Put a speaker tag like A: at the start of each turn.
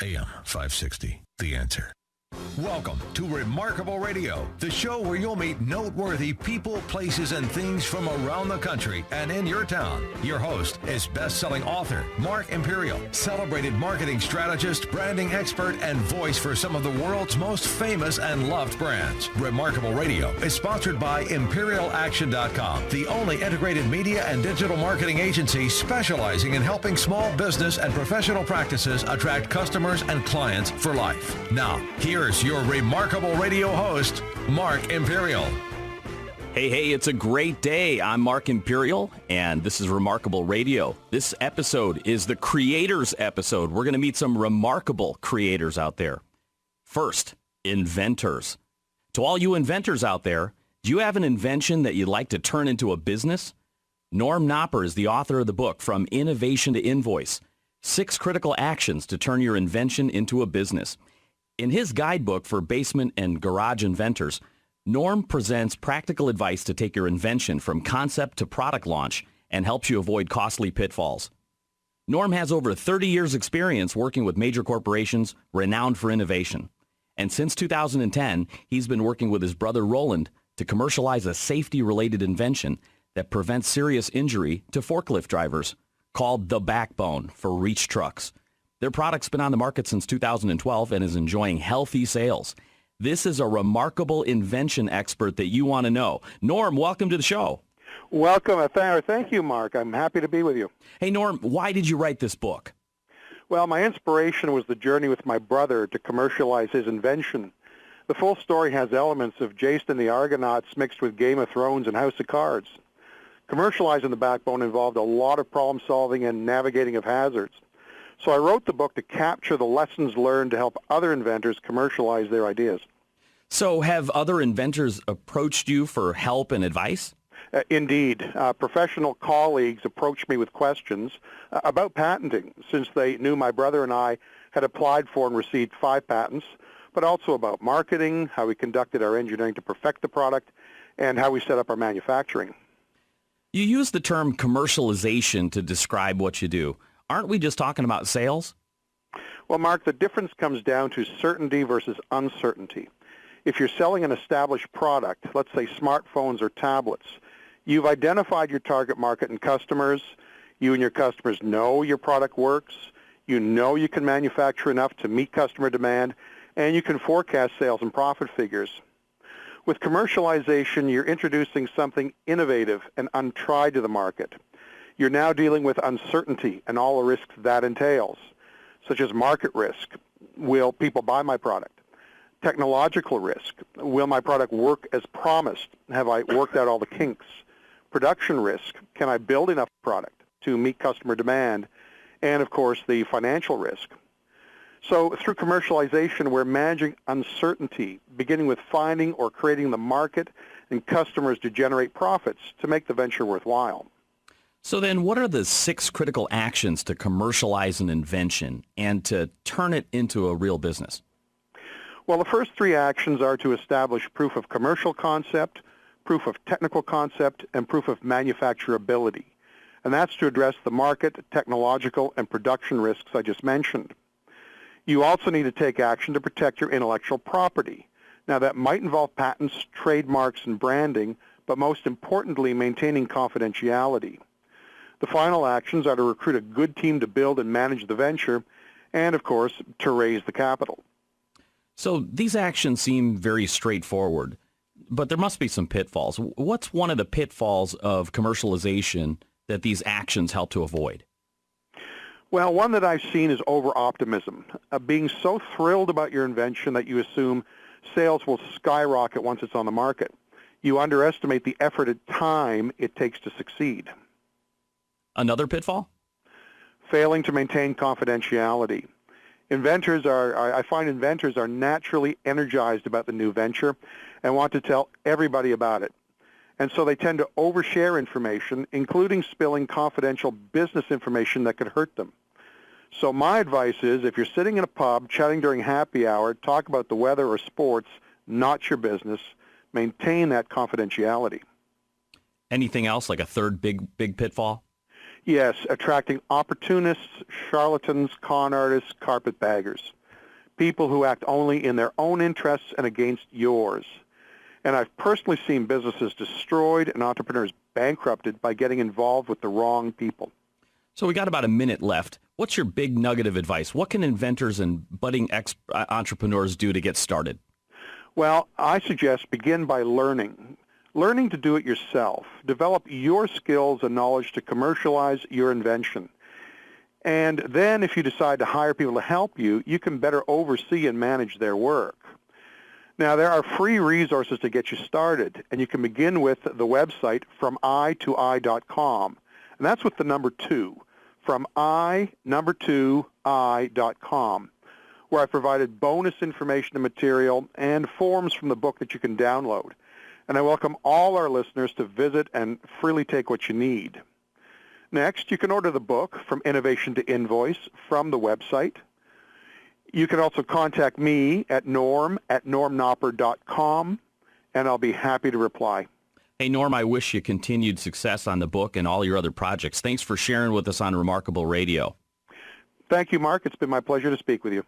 A: AM 560, The Answer. Welcome to Remarkable Radio, the show where you'll meet noteworthy people, places, and things from around the country and in your town. Your host is best-selling author Mark Imperial, celebrated marketing strategist, branding expert, and voice for some of the world's most famous and loved brands. Remarkable Radio is sponsored by ImperialAction.com, the only integrated media and digital marketing agency specializing in helping small business and professional practices attract customers and clients for life. Now, here's your Remarkable Radio host, Mark Imperial.
B: Hey, it's a great day. I'm Mark Imperial, and this is Remarkable Radio. This episode is the creators episode. We're going to meet some remarkable creators out there. First, inventors. To all you inventors out there, do you have an invention that you'd like to turn into a business? Norm Nopper is the author of the book, From Innovation to Invoice, 6 Critical Actions to Turn Your Invention into a Business. In his guidebook for basement and garage inventors, Norm presents practical advice to take your invention from concept to product launch and helps you avoid costly pitfalls. Norm has over 30 years' experience working with major corporations renowned for innovation. And since 2010, he's been working with his brother Roland to commercialize a safety-related invention that prevents serious injury to forklift drivers, called the Backbone for reach trucks. Their product's been on the market since 2012 and is enjoying healthy sales. This is a remarkable invention expert that you want to know. Norm, welcome to the show.
C: Welcome. Thank you, Mark. I'm happy to be with you.
B: Hey, Norm, why did you write this book?
C: Well, my inspiration was the journey with my brother to commercialize his invention. The full story has elements of Jason and the Argonauts mixed with Game of Thrones and House of Cards. Commercializing the Backbone involved a lot of problem solving and navigating of hazards. So I wrote the book to capture the lessons learned to help other inventors commercialize their ideas.
B: So have other inventors approached you for help and advice?
C: Indeed. Professional colleagues approached me with questions about patenting, since they knew my brother and I had applied for and received 5 patents, but also about marketing, how we conducted our engineering to perfect the product, and how we set up our manufacturing.
B: You use the term commercialization to describe what you do. Aren't we just talking about sales?
C: Well, Mark, the difference comes down to certainty versus uncertainty. If you're selling an established product, let's say smartphones or tablets, you've identified your target market and customers. You and your customers know your product works. You know you can manufacture enough to meet customer demand, and you can forecast sales and profit figures. With commercialization, you're introducing something innovative and untried to the market. You're now dealing with uncertainty and all the risks that entails, such as market risk. Will people buy my product? Technological risk. Will my product work as promised? Have I worked out all the kinks? Production risk. Can I build enough product to meet customer demand? And, of course, the financial risk. So through commercialization, we're managing uncertainty, beginning with finding or creating the market and customers to generate profits to make the venture worthwhile.
B: So then what are the 6 critical actions to commercialize an invention and to turn it into a real business?
C: Well, the first 3 actions are to establish proof of commercial concept, proof of technical concept, and proof of manufacturability. And that's to address the market, technological, and production risks I just mentioned. You also need to take action to protect your intellectual property. Now, that might involve patents, trademarks, and branding, but most importantly, maintaining confidentiality. The final actions are to recruit a good team to build and manage the venture, and, of course, to raise the capital.
B: So these actions seem very straightforward, but there must be some pitfalls. What's one of the pitfalls of commercialization that these actions help to avoid?
C: Well, one that I've seen is over-optimism, being so thrilled about your invention that you assume sales will skyrocket once it's on the market. You underestimate the effort and time it takes to succeed.
B: Another pitfall?
C: Failing to maintain confidentiality. I find inventors are naturally energized about the new venture and want to tell everybody about it. And so they tend to overshare information, including spilling confidential business information that could hurt them. So my advice is, if you're sitting in a pub chatting during happy hour, talk about the weather or sports, not your business. Maintain that confidentiality.
B: Anything else, like a third big pitfall?
C: Yes, attracting opportunists, charlatans, con artists, carpetbaggers, people who act only in their own interests and against yours. And I've personally seen businesses destroyed and entrepreneurs bankrupted by getting involved with the wrong people.
B: So we got about a minute left. What's your big nugget of advice? What can inventors and budding entrepreneurs do to get started?
C: Well, I suggest begin by learning. Learning to do it yourself. Develop your skills and knowledge to commercialize your invention. And then if you decide to hire people to help you, you can better oversee and manage their work. Now, there are free resources to get you started, and you can begin with the website fromI2I.com. And that's with the number 2, fromI2I.com, where I provided bonus information and material and forms from the book that you can download. And I welcome all our listeners to visit and freely take what you need. Next, you can order the book, From Innovation to Invoice, from the website. You can also contact me at norm@normnopper.com, and I'll be happy to reply.
B: Hey, Norm, I wish you continued success on the book and all your other projects. Thanks for sharing with us on Remarkable Radio.
C: Thank you, Mark. It's been my pleasure to speak with you.